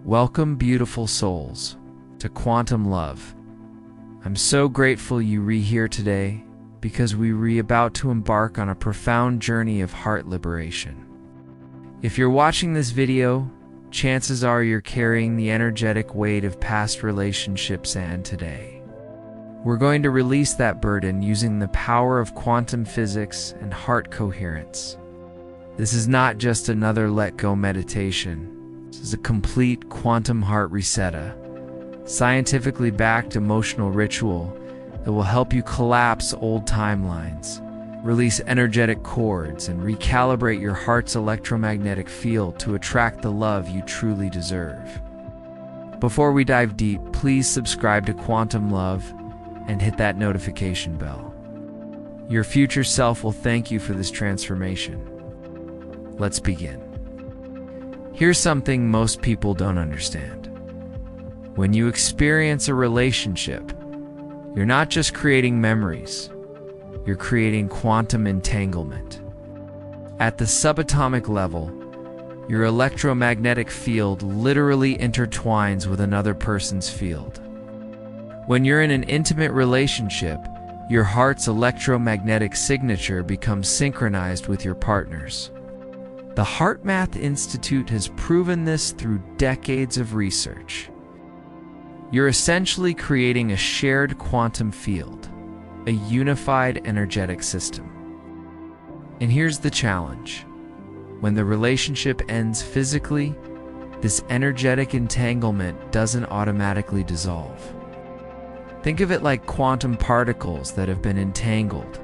Welcome, beautiful souls, to Quantum Love. I'm so grateful you're here today because we're about to embark on a profound journey of heart liberation. If you're watching this video, chances are you're carrying the energetic weight of past relationships, and today, we're going to release that burden using the power of quantum physics and heart coherence. This is not just another let-go meditation. This is a complete quantum heart reset, a scientifically backed emotional ritual that will help you collapse old timelines, release energetic cords, and recalibrate your heart's electromagnetic field to attract the love you truly deserve. Before we dive deep, please subscribe to Quantum Love and hit that notification bell. Your future self will thank you for this transformation. Let's begin. Here's something most people don't understand. When you experience a relationship, you're not just creating memories, you're creating quantum entanglement. At the subatomic level, your electromagnetic field literally intertwines with another person's field. When you're in an intimate relationship, your heart's electromagnetic signature becomes synchronized with your partner's. The HeartMath Institute has proven this through decades of research. You're essentially creating a shared quantum field, a unified energetic system. And here's the challenge. When the relationship ends physically, this energetic entanglement doesn't automatically dissolve. Think of it like quantum particles that have been entangled.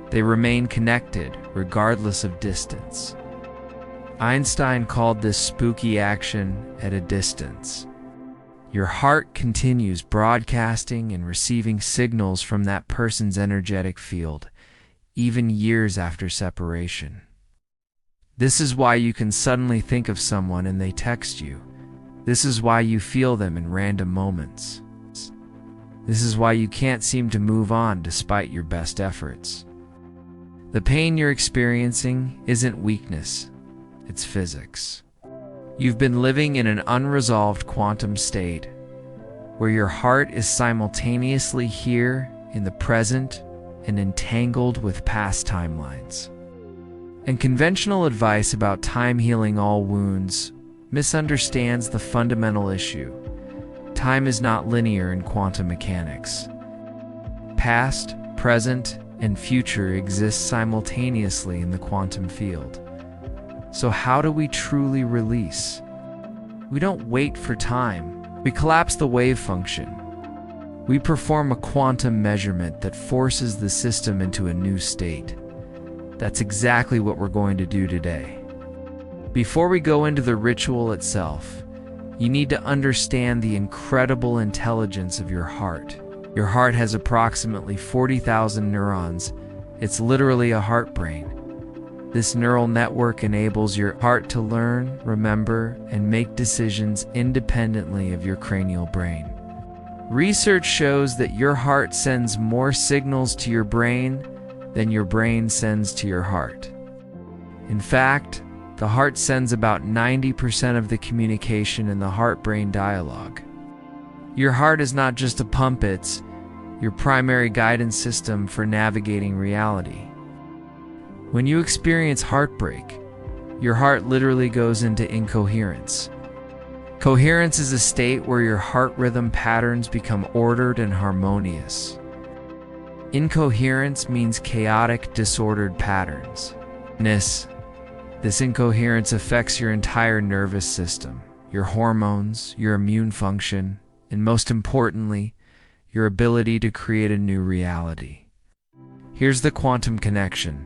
They remain connected regardless of distance. Einstein called this spooky action at a distance. Your heart continues broadcasting and receiving signals from that person's energetic field, even years after separation. This is why you can suddenly think of someone and they text you. This is why you feel them in random moments. This is why you can't seem to move on despite your best efforts. The pain you're experiencing isn't weakness. It's physics. You've been living in an unresolved quantum state where your heart is simultaneously here in the present and entangled with past timelines. And conventional advice about time healing all wounds misunderstands the fundamental issue. Time is not linear in quantum mechanics. Past, present, and future exist simultaneously in the quantum field. So how do we truly release? We don't wait for time. We collapse the wave function. We perform a quantum measurement that forces the system into a new state. That's exactly what we're going to do today. Before we go into the ritual itself, you need to understand the incredible intelligence of your heart. Your heart has approximately 40,000 neurons. It's literally a heart brain. This neural network enables your heart to learn, remember, and make decisions independently of your cranial brain. Research shows that your heart sends more signals to your brain than your brain sends to your heart. In fact, the heart sends about 90% of the communication in the heart-brain dialogue. Your heart is not just a pump, it's your primary guidance system for navigating reality. When you experience heartbreak, your heart literally goes into incoherence. Coherence is a state where your heart rhythm patterns become ordered and harmonious. Incoherence means chaotic, disordered patterns. This incoherence affects your entire nervous system, your hormones, your immune function, and most importantly, your ability to create a new reality. Here's the quantum connection.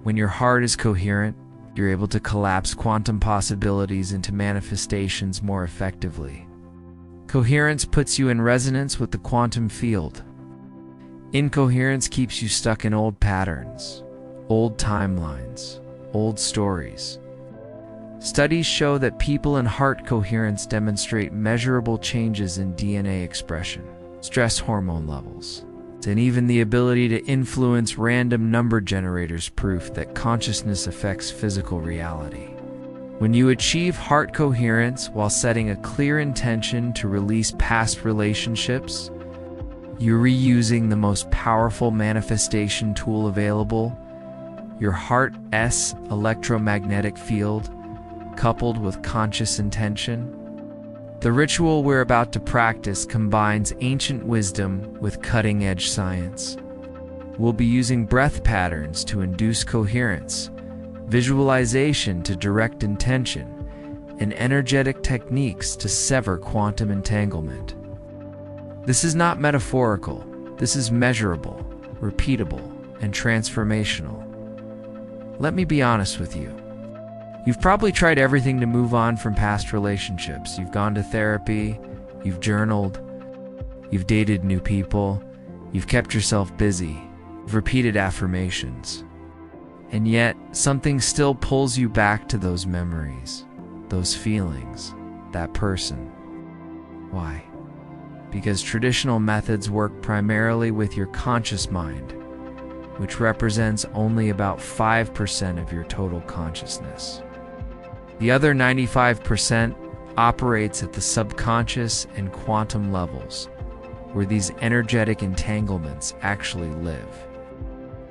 When your heart is coherent, you're able to collapse quantum possibilities into manifestations more effectively. Coherence puts you in resonance with the quantum field. Incoherence keeps you stuck in old patterns, old timelines, old stories. Studies show that people in heart coherence demonstrate measurable changes in DNA expression, stress hormone levels, and even the ability to influence random number generators, proof that consciousness affects physical reality. When you achieve heart coherence while setting a clear intention to release past relationships, you're reusing the most powerful manifestation tool available, your heart's electromagnetic field, coupled with conscious intention. The ritual we're about to practice combines ancient wisdom with cutting-edge science. We'll be using breath patterns to induce coherence, visualization to direct intention, and energetic techniques to sever quantum entanglement. This is not metaphorical. This is measurable, repeatable, and transformational. Let me be honest with you. You've probably tried everything to move on from past relationships. You've gone to therapy, you've journaled, you've dated new people, you've kept yourself busy, you've repeated affirmations. And yet, something still pulls you back to those memories, those feelings, that person. Why? Because traditional methods work primarily with your conscious mind, which represents only about 5% of your total consciousness. The other 95% operates at the subconscious and quantum levels, where these energetic entanglements actually live.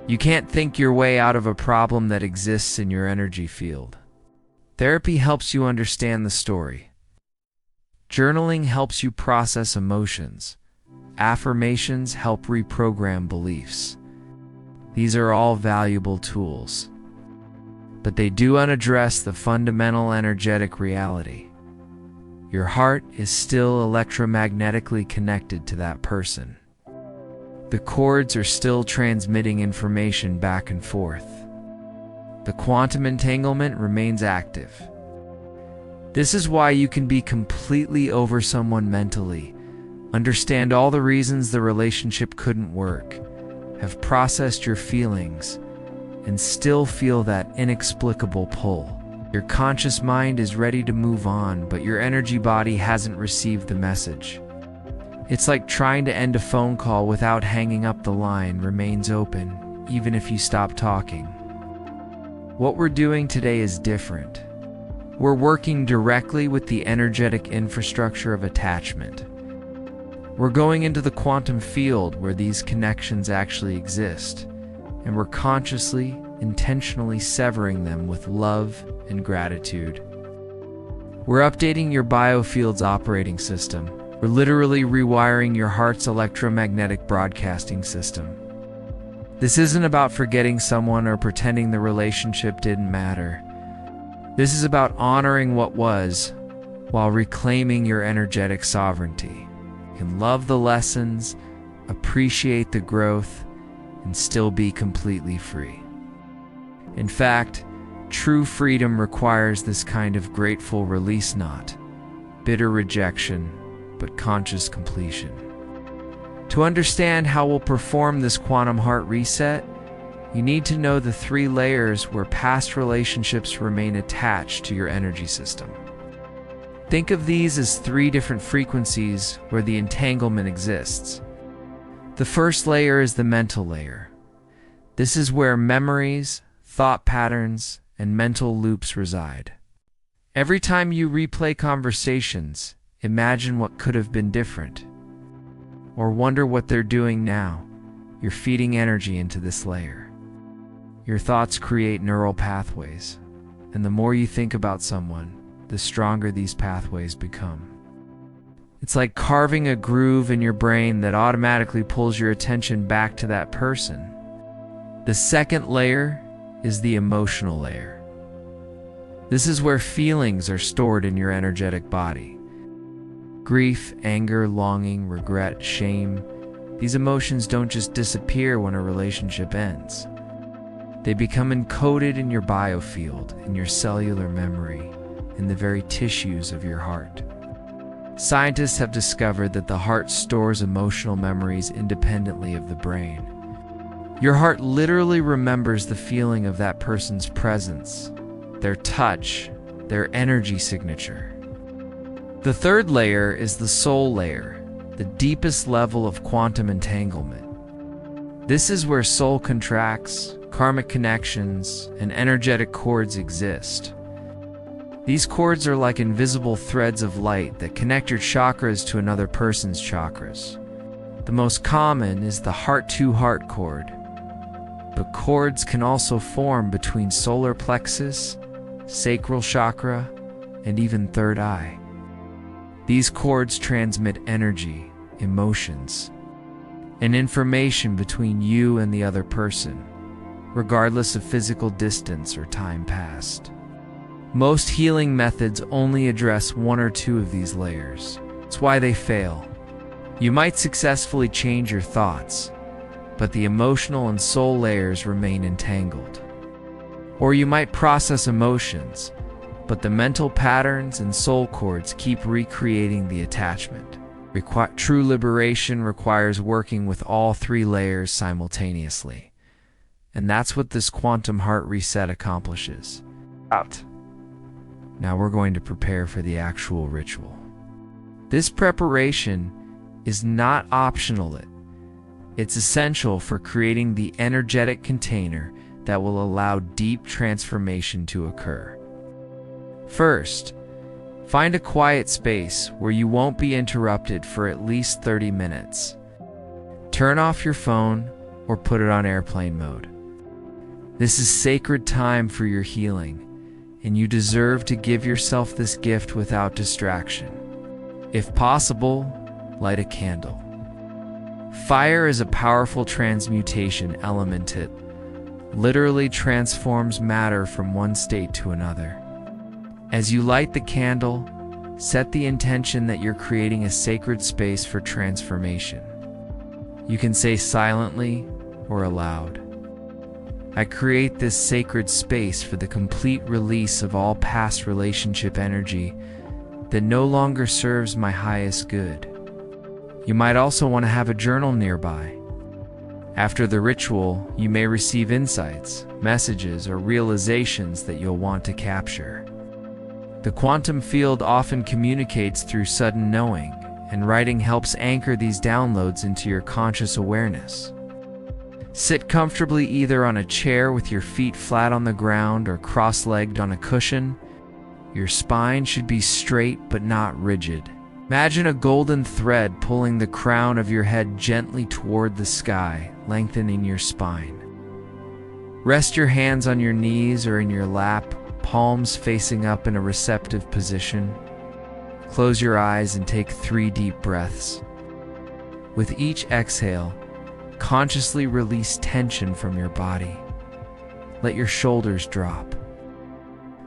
You can't think your way out of a problem that exists in your energy field. Therapy helps you understand the story. Journaling helps you process emotions. Affirmations help reprogram beliefs. These are all valuable tools, but they do unaddress the fundamental energetic reality. Your heart is still electromagnetically connected to that person. The cords are still transmitting information back and forth. The quantum entanglement remains active. This is why you can be completely over someone mentally, understand all the reasons the relationship couldn't work, have processed your feelings, and still feel that inexplicable pull. Your conscious mind is ready to move on, but your energy body hasn't received the message. It's like trying to end a phone call without hanging up. The line remains open, even if you stop talking. What we're doing today is different. We're working directly with the energetic infrastructure of attachment. We're going into the quantum field where these connections actually exist, and we're consciously, intentionally severing them with love and gratitude. We're updating your biofield's operating system. We're literally rewiring your heart's electromagnetic broadcasting system. This isn't about forgetting someone or pretending the relationship didn't matter. This is about honoring what was while reclaiming your energetic sovereignty. You can love the lessons, appreciate the growth, and still be completely free. In fact, true freedom requires this kind of grateful release, not bitter rejection, but conscious completion. To understand how we'll perform this quantum heart reset, you need to know the 3 layers where past relationships remain attached to your energy system. Think of these as 3 different frequencies where the entanglement exists. The first layer is the mental layer. This is where memories, thought patterns, and mental loops reside. Every time you replay conversations, imagine what could have been different, or wonder what they're doing now. You're feeding energy into this layer. Your thoughts create neural pathways, and the more you think about someone, the stronger these pathways become. It's like carving a groove in your brain that automatically pulls your attention back to that person. The second layer is the emotional layer. This is where feelings are stored in your energetic body. Grief, anger, longing, regret, shame. These emotions don't just disappear when a relationship ends. They become encoded in your biofield, in your cellular memory, in the very tissues of your heart. Scientists have discovered that the heart stores emotional memories independently of the brain. Your heart literally remembers the feeling of that person's presence, their touch, their energy signature. The third layer is the soul layer, the deepest level of quantum entanglement. This is where soul contracts, karmic connections, and energetic cords exist. These cords are like invisible threads of light that connect your chakras to another person's chakras. The most common is the heart-to-heart cord, but cords can also form between solar plexus, sacral chakra, and even third eye. These cords transmit energy, emotions, and information between you and the other person, regardless of physical distance or time passed. Most healing methods only address one or two of these layers. That's why they fail. You might successfully change your thoughts, but the emotional and soul layers remain entangled. Or you might process emotions, but the mental patterns and soul cords keep recreating the attachment. True liberation requires working with all three layers simultaneously. And that's what this quantum heart reset accomplishes. Now we're going to prepare for the actual ritual. This preparation is not optional. It's essential for creating the energetic container that will allow deep transformation to occur. First, find a quiet space where you won't be interrupted for at least 30 minutes. Turn off your phone or put it on airplane mode. This is sacred time for your healing, and you deserve to give yourself this gift without distraction. If possible, light a candle. Fire is a powerful transmutation element. It literally transforms matter from one state to another. As you light the candle, set the intention that you're creating a sacred space for transformation. You can say silently or aloud, I create this sacred space for the complete release of all past relationship energy that no longer serves my highest good. You might also want to have a journal nearby. After the ritual, you may receive insights, messages, or realizations that you'll want to capture. The quantum field often communicates through sudden knowing, and writing helps anchor these downloads into your conscious awareness. Sit comfortably either on a chair with your feet flat on the ground or cross-legged on a cushion. Your spine should be straight but not rigid. Imagine a golden thread pulling the crown of your head gently toward the sky, lengthening your spine. Rest your hands on your knees or in your lap, palms facing up in a receptive position. Close your eyes and take 3 deep breaths. With each exhale, consciously release tension from your body. Let your shoulders drop.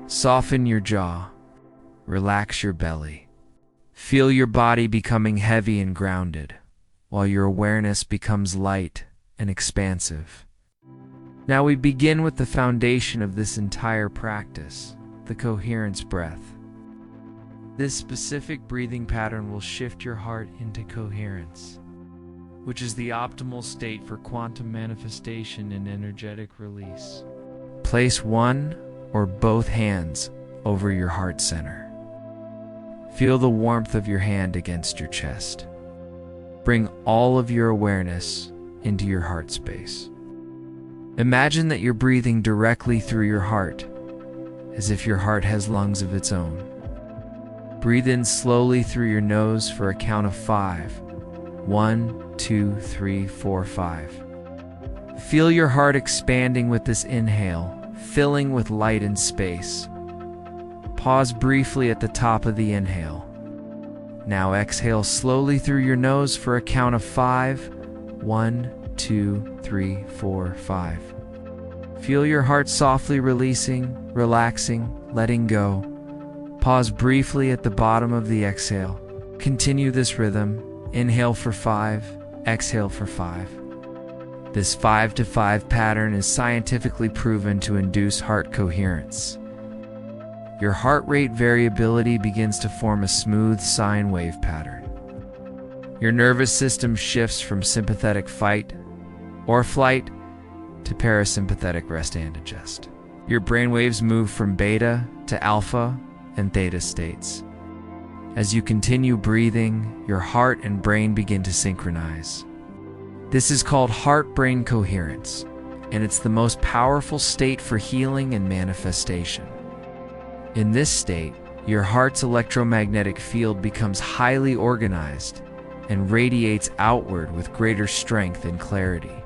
Soften your jaw. Relax your belly. Feel your body becoming heavy and grounded, while your awareness becomes light and expansive. Now we begin with the foundation of this entire practice, the coherence breath. This specific breathing pattern will shift your heart into coherence, which is the optimal state for quantum manifestation and energetic release. Place one or both hands over your heart center. Feel the warmth of your hand against your chest. Bring all of your awareness into your heart space. Imagine that you're breathing directly through your heart, as if your heart has lungs of its own. Breathe in slowly through your nose for a count of 5. 1, 2, 3, 4, 5. Feel your heart expanding with this inhale, filling with light and space. Pause briefly at the top of the inhale. Now exhale slowly through your nose for a count of 5. 1, 2, 3, 4, 5. Feel your heart softly releasing, relaxing, letting go. Pause briefly at the bottom of the exhale. Continue this rhythm. Inhale for 5, exhale for 5. This 5-to-5 pattern is scientifically proven to induce heart coherence. Your heart rate variability begins to form a smooth sine wave pattern. Your nervous system shifts from sympathetic fight or flight to parasympathetic rest and digest. Your brainwaves move from beta to alpha and theta states. As you continue breathing, your heart and brain begin to synchronize. This is called heart-brain coherence, and it's the most powerful state for healing and manifestation. In this state, your heart's electromagnetic field becomes highly organized and radiates outward with greater strength and clarity.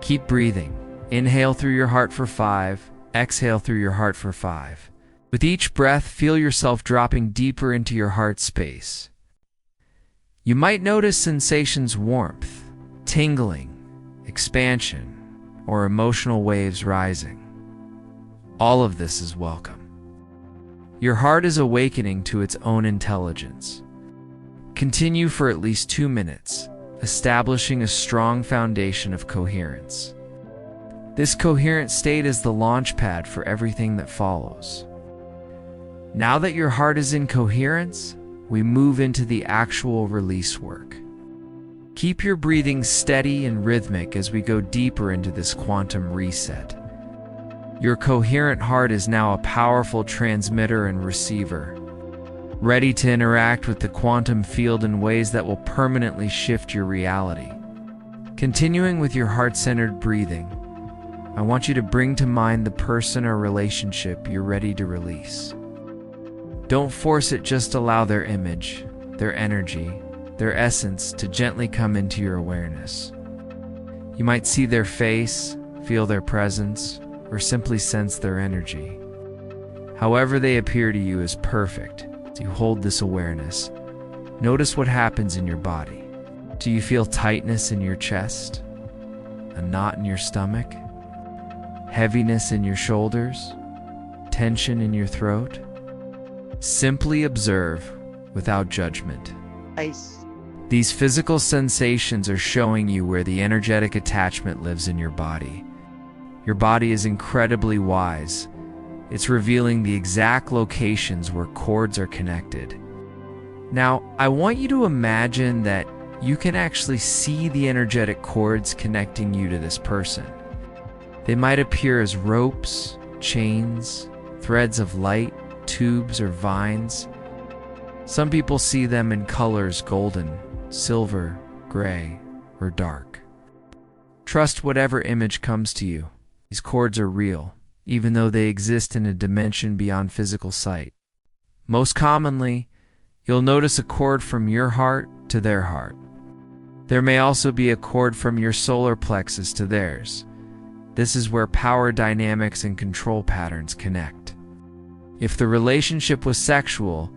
Keep breathing. Inhale through your heart for 5, exhale through your heart for 5. With each breath, feel yourself dropping deeper into your heart space. You might notice sensations: warmth, tingling, expansion, or emotional waves rising. All of this is welcome. Your heart is awakening to its own intelligence. Continue for at least 2 minutes, establishing a strong foundation of coherence. This coherent state is the launch pad for everything that follows. Now that your heart is in coherence, we move into the actual release work. Keep your breathing steady and rhythmic as we go deeper into this quantum reset. Your coherent heart is now a powerful transmitter and receiver, ready to interact with the quantum field in ways that will permanently shift your reality. Continuing with your heart-centered breathing, I want you to bring to mind the person or relationship you're ready to release. Don't force it, just allow their image, their energy, their essence to gently come into your awareness. You might see their face, feel their presence, or simply sense their energy. However they appear to you is perfect. As you hold this awareness, notice what happens in your body. Do you feel tightness in your chest? A knot in your stomach? Heaviness in your shoulders? Tension in your throat? Simply observe without judgment. Nice. These physical sensations are showing you where the energetic attachment lives in your body. Your body is incredibly wise. It's revealing the exact locations where cords are connected. Now, I want you to imagine that you can actually see the energetic cords connecting you to this person. They might appear as ropes, chains, threads of light, tubes, or vines. Some people see them in colors: golden, silver, gray, or dark. Trust whatever image comes to you. These cords are real, even though they exist in a dimension beyond physical sight. Most commonly, you'll notice a cord from your heart to their heart. There may also be a cord from your solar plexus to theirs. This is where power dynamics and control patterns connect. If the relationship was sexual,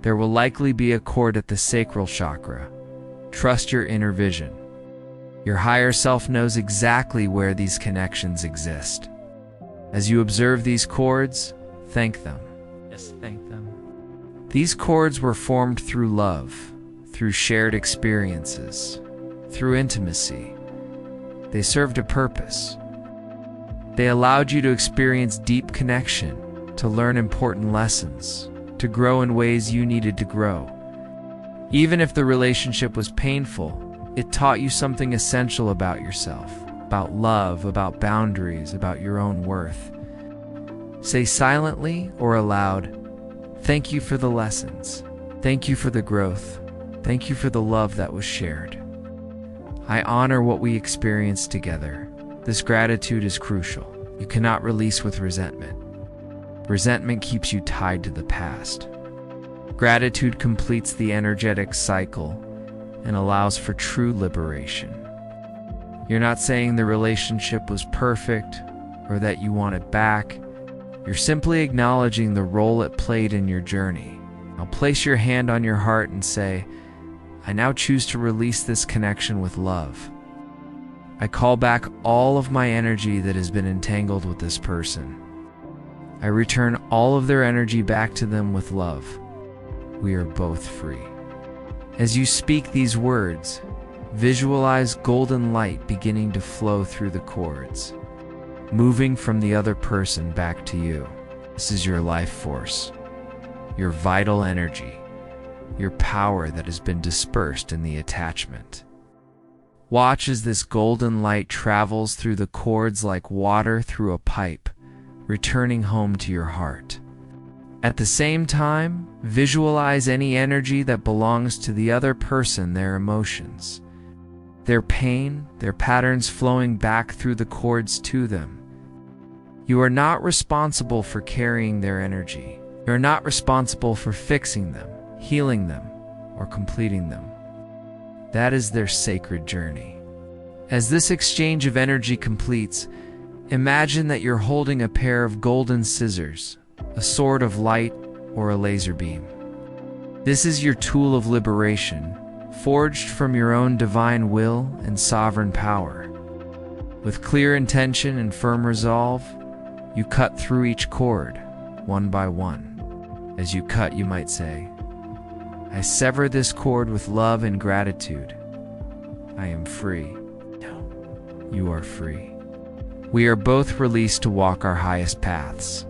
there will likely be a cord at the sacral chakra. Trust your inner vision. Your higher self knows exactly where these connections exist. As you observe these cords, thank them. Yes, thank them. These cords were formed through love, through shared experiences, through intimacy. They served a purpose. They allowed you to experience deep connection, to learn important lessons, to grow in ways you needed to grow. Even if the relationship was painful, it taught you something essential about yourself, about love, about boundaries, about your own worth. Say silently or aloud, "Thank you for the lessons. Thank you for the growth. Thank you for the love that was shared. I honor what we experienced together." This gratitude is crucial. You cannot release with resentment. Resentment keeps you tied to the past. Gratitude completes the energetic cycle and allows for true liberation. You're not saying the relationship was perfect or that you want it back. You're simply acknowledging the role it played in your journey. Now place your hand on your heart and say, "I now choose to release this connection with love. I call back all of my energy that has been entangled with this person. I return all of their energy back to them with love. We are both free." As you speak these words, visualize golden light beginning to flow through the cords, moving from the other person back to you. This is your life force, your vital energy, your power that has been dispersed in the attachment. Watch as this golden light travels through the cords like water through a pipe, returning home to your heart. At the same time, visualize any energy that belongs to the other person, their emotions, their pain, their patterns flowing back through the cords to them. You are not responsible for carrying their energy. You're not responsible for fixing them, healing them, or completing them. That is their sacred journey. As this exchange of energy completes, imagine that you're holding a pair of golden scissors, a sword of light, or a laser beam. This is your tool of liberation, forged from your own divine will and sovereign power. With clear intention and firm resolve, you cut through each cord, one by one. As you cut, you might say, "I sever this cord with love and gratitude. I am free." No, you are free. We are both released to walk our highest paths.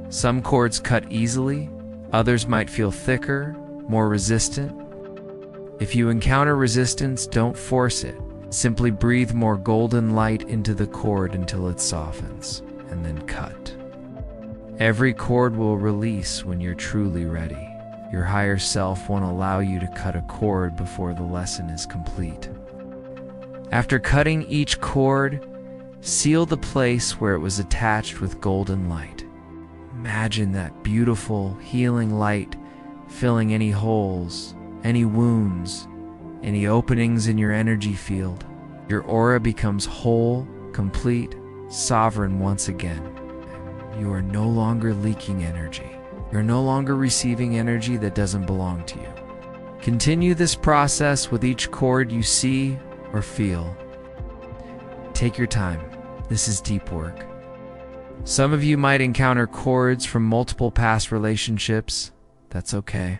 Some cords cut easily, others might feel thicker, more resistant. If you encounter resistance, don't force it. Simply breathe more golden light into the cord until it softens, and then cut. Every cord will release when you're truly ready. Your higher self won't allow you to cut a cord before the lesson is complete. After cutting each cord, seal the place where it was attached with golden light. Imagine that beautiful, healing light filling any holes, any wounds, any openings in your energy field. Your aura becomes whole, complete, sovereign once again. You are no longer leaking energy. You're no longer receiving energy that doesn't belong to you. Continue this process with each cord you see or feel. Take your time. This is deep work. Some of you might encounter cords from multiple past relationships. That's okay.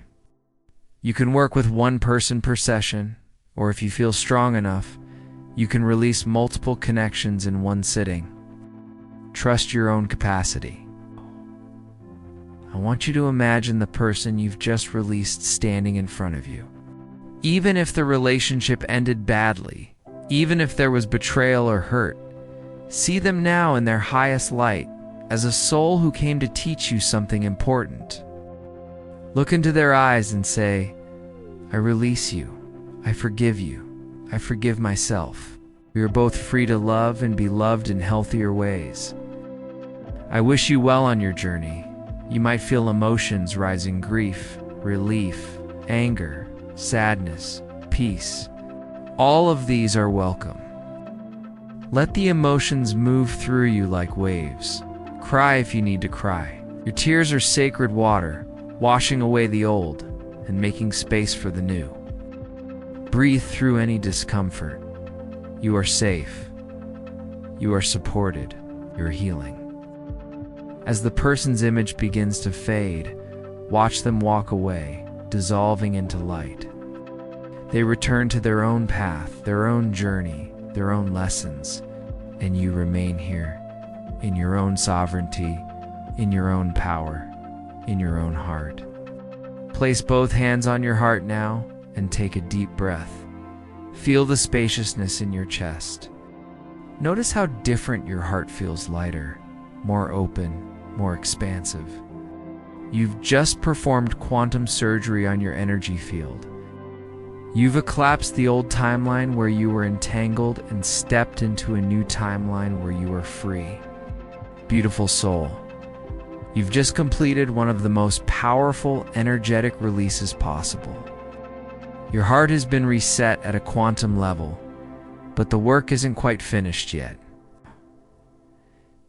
You can work with one person per session, or if you feel strong enough, you can release multiple connections in one sitting. Trust your own capacity. I want you to imagine the person you've just released standing in front of you. Even if the relationship ended badly, even if there was betrayal or hurt, see them now in their highest light, as a soul who came to teach you something important. Look into their eyes and say, "I release you. I forgive you. I forgive myself. We are both free to love and be loved in healthier ways. I wish you well on your journey. You might feel emotions rising: grief, relief, anger, sadness, peace. All of these are welcome. Let the emotions move through you like waves. Cry if you need to cry. Your tears are sacred water, washing away the old and making space for the new. Breathe through any discomfort. You are safe. You are supported. You're healing. As the person's image begins to fade, watch them walk away, dissolving into light. They return to their own path, their own journey, their own lessons, and you remain here, in your own sovereignty, in your own power, in your own heart. Place both hands on your heart now and take a deep breath. Feel the spaciousness in your chest. Notice how different your heart feels: lighter, more open, more expansive. You've just performed quantum surgery on your energy field. You've collapsed the old timeline where you were entangled and stepped into a new timeline where you are free. Beautiful soul, you've just completed one of the most powerful energetic releases possible. Your heart has been reset at a quantum level, but the work isn't quite finished yet.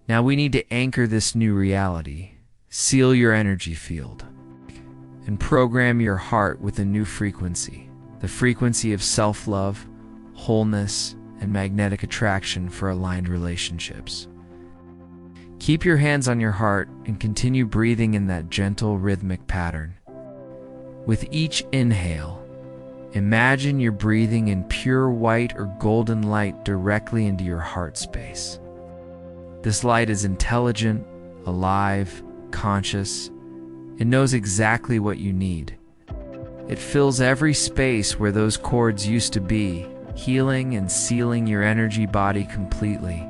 Now we need to anchor this new reality, seal your energy field, and program your heart with a new frequency, the frequency of self-love, wholeness, and magnetic attraction for aligned relationships. Keep your hands on your heart and continue breathing in that gentle, rhythmic pattern. With each inhale, imagine you're breathing in pure white or golden light directly into your heart space. This light is intelligent, alive, conscious. It knows exactly what you need. It fills every space where those cords used to be, healing and sealing your energy body completely.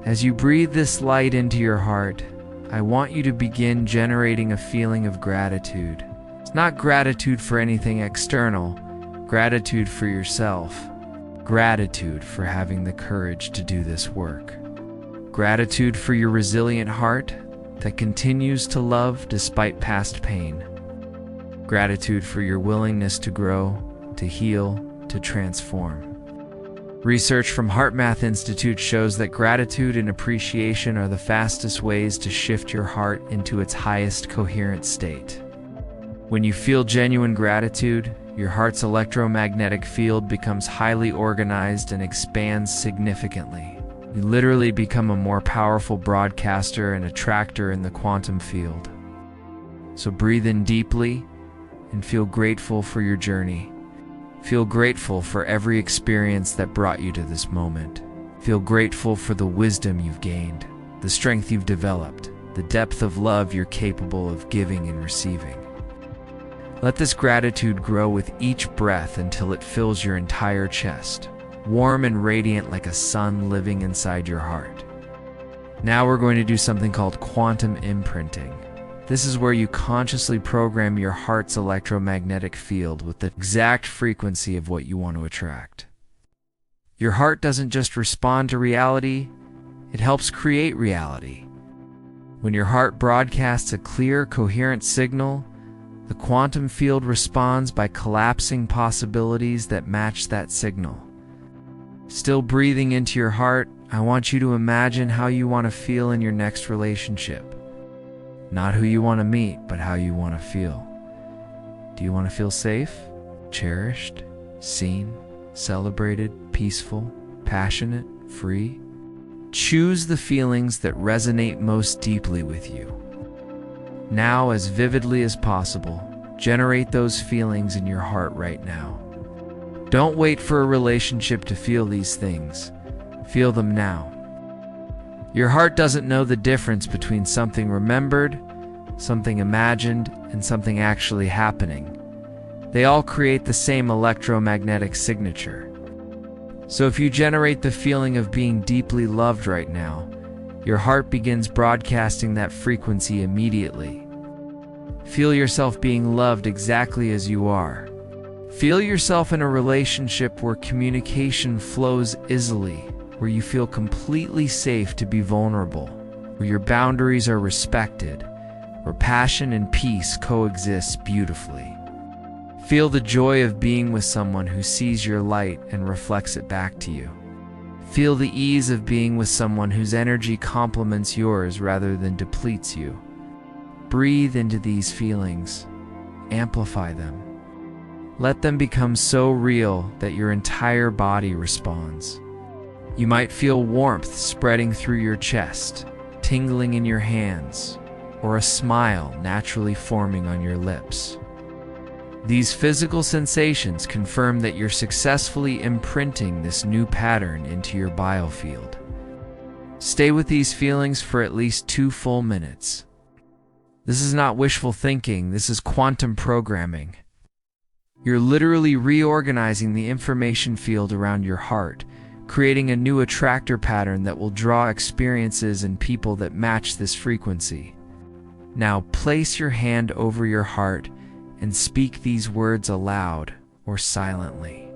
As you breathe this light into your heart, I want you to begin generating a feeling of gratitude. It's not gratitude for anything external, gratitude for yourself, gratitude for having the courage to do this work. Gratitude for your resilient heart, that continues to love despite past pain. Gratitude for your willingness to grow, to heal, to transform. Research from HeartMath Institute shows that gratitude and appreciation are the fastest ways to shift your heart into its highest coherent state. When you feel genuine gratitude, your heart's electromagnetic field becomes highly organized and expands significantly. You literally become a more powerful broadcaster and attractor in the quantum field. So breathe in deeply and feel grateful for your journey. Feel grateful for every experience that brought you to this moment. Feel grateful for the wisdom you've gained, the strength you've developed, the depth of love you're capable of giving and receiving. Let this gratitude grow with each breath until it fills your entire chest, warm and radiant like a sun living inside your heart. Now we're going to do something called quantum imprinting. This is where you consciously program your heart's electromagnetic field with the exact frequency of what you want to attract. Your heart doesn't just respond to reality, it helps create reality. When your heart broadcasts a clear, coherent signal, the quantum field responds by collapsing possibilities that match that signal. Still breathing into your heart, I want you to imagine how you want to feel in your next relationship. Not who you want to meet, but how you want to feel. Do you want to feel safe, cherished, seen, celebrated, peaceful, passionate, free? Choose the feelings that resonate most deeply with you. Now, as vividly as possible, generate those feelings in your heart right now. Don't wait for a relationship to feel these things. Feel them now. Your heart doesn't know the difference between something remembered, something imagined, and something actually happening. They all create the same electromagnetic signature. So if you generate the feeling of being deeply loved right now, your heart begins broadcasting that frequency immediately. Feel yourself being loved exactly as you are. Feel yourself in a relationship where communication flows easily, where you feel completely safe to be vulnerable, where your boundaries are respected, where passion and peace coexist beautifully. Feel the joy of being with someone who sees your light and reflects it back to you. Feel the ease of being with someone whose energy complements yours rather than depletes you. Breathe into these feelings. Amplify them. Let them become so real that your entire body responds. You might feel warmth spreading through your chest, tingling in your hands, or a smile naturally forming on your lips. These physical sensations confirm that you're successfully imprinting this new pattern into your biofield. Stay with these feelings for at least 2 full minutes. This is not wishful thinking, this is quantum programming. You're literally reorganizing the information field around your heart, creating a new attractor pattern that will draw experiences and people that match this frequency. Now place your hand over your heart and speak these words aloud or silently.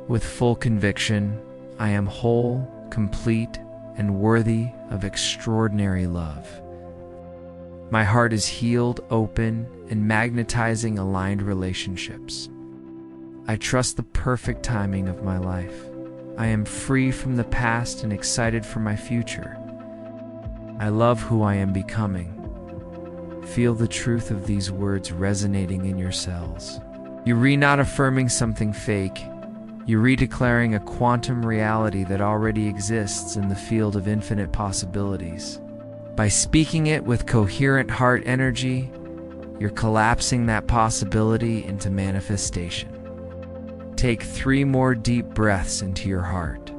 With full conviction, I am whole, complete, and worthy of extraordinary love. My heart is healed, open, and magnetizing aligned relationships. I trust the perfect timing of my life. I am free from the past and excited for my future. I love who I am becoming. Feel the truth of these words resonating in your cells. You not affirming something fake. You declaring a quantum reality that already exists in the field of infinite possibilities. By speaking it with coherent heart energy, you're collapsing that possibility into manifestation. Take 3 more deep breaths into your heart.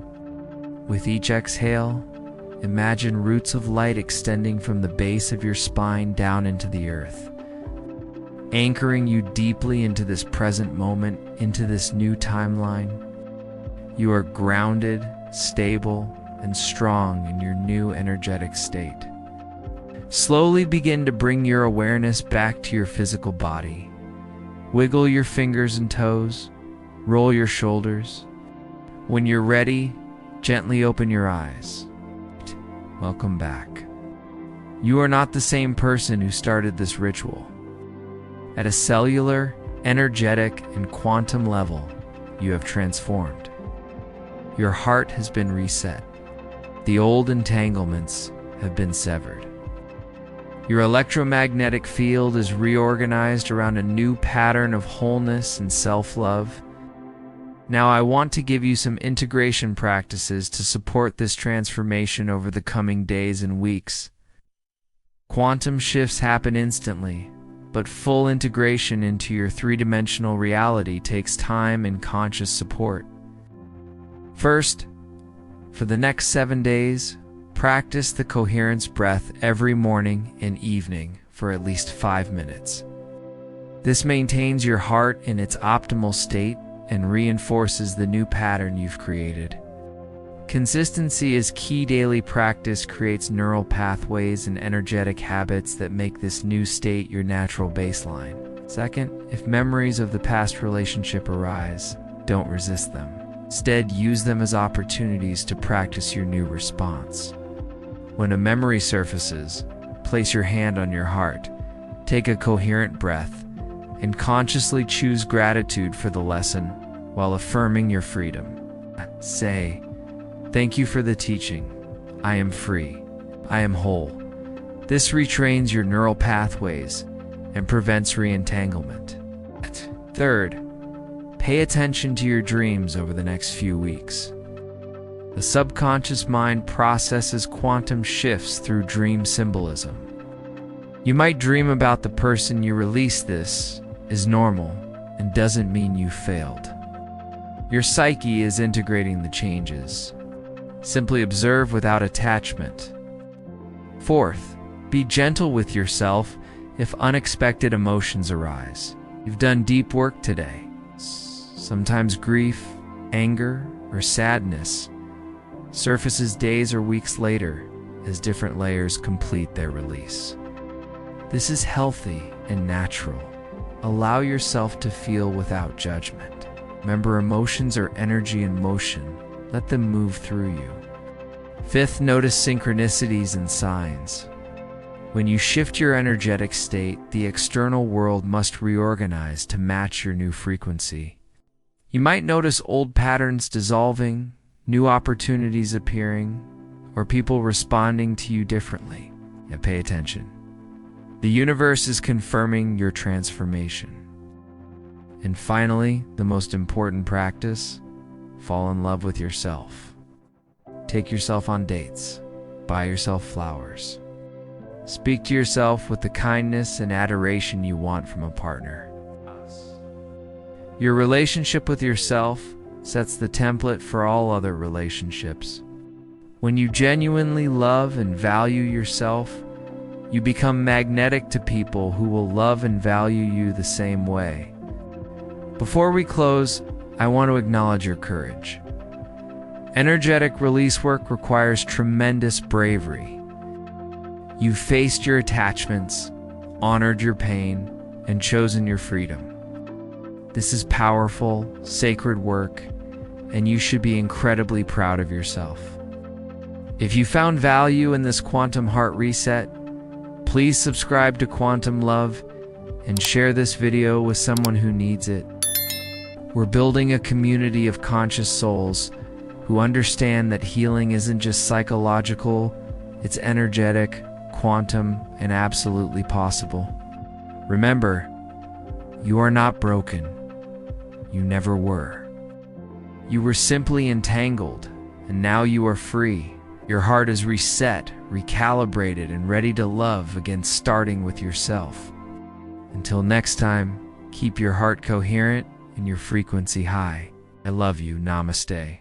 With each exhale, imagine roots of light extending from the base of your spine down into the earth, anchoring you deeply into this present moment, into this new timeline. You are grounded, stable, and strong in your new energetic state. Slowly begin to bring your awareness back to your physical body. Wiggle your fingers and toes. Roll your shoulders. When you're ready, gently open your eyes. Welcome back. You are not the same person who started this ritual. At a cellular, energetic, and quantum level, you have transformed. Your heart has been reset. The old entanglements have been severed. Your electromagnetic field is reorganized around a new pattern of wholeness and self-love. Now I want to give you some integration practices to support this transformation over the coming days and weeks. Quantum shifts happen instantly, but full integration into your three-dimensional reality takes time and conscious support. First, for the next 7 days, practice the coherence breath every morning and evening for at least 5 minutes. This maintains your heart in its optimal state and reinforces the new pattern you've created. Consistency is key. Daily practice creates neural pathways and energetic habits that make this new state your natural baseline. Second, if memories of the past relationship arise, don't resist them. Instead, use them as opportunities to practice your new response. When a memory surfaces, place your hand on your heart, take a coherent breath, and consciously choose gratitude for the lesson while affirming your freedom. Say, "Thank you for the teaching. I am free. I am whole." This retrains your neural pathways and prevents re-entanglement. Third, pay attention to your dreams over the next few weeks. The subconscious mind processes quantum shifts through dream symbolism. You might dream about the person you release. This is normal and doesn't mean you failed. Your psyche is integrating the changes. Simply observe without attachment. Fourth, be gentle with yourself if unexpected emotions arise. You've done deep work today. Sometimes grief, anger, or sadness surfaces days or weeks later as different layers complete their release. This is healthy and natural. Allow yourself to feel without judgment. Remember, emotions are energy in motion. Let them move through you. Fifth, notice synchronicities and signs. When you shift your energetic state, the external world must reorganize to match your new frequency. You might notice old patterns dissolving, new opportunities appearing, or people responding to you differently. Now pay attention. The universe is confirming your transformation. And finally, the most important practice, fall in love with yourself. Take yourself on dates. Buy yourself flowers. Speak to yourself with the kindness and adoration you want from a partner. Your relationship with yourself sets the template for all other relationships. When you genuinely love and value yourself, you become magnetic to people who will love and value you the same way. Before we close, I want to acknowledge your courage. Energetic release work requires tremendous bravery. You've faced your attachments, honored your pain, and chosen your freedom. This is powerful, sacred work, and you should be incredibly proud of yourself. If you found value in this Quantum Heart Reset, please subscribe to Quantum Love and share this video with someone who needs it. We're building a community of conscious souls who understand that healing isn't just psychological, it's energetic, quantum, and absolutely possible. Remember, you are not broken. You never were. You were simply entangled, and now you are free. Your heart is reset, recalibrated, and ready to love again, starting with yourself. Until next time, keep your heart coherent and your frequency high. I love you. Namaste.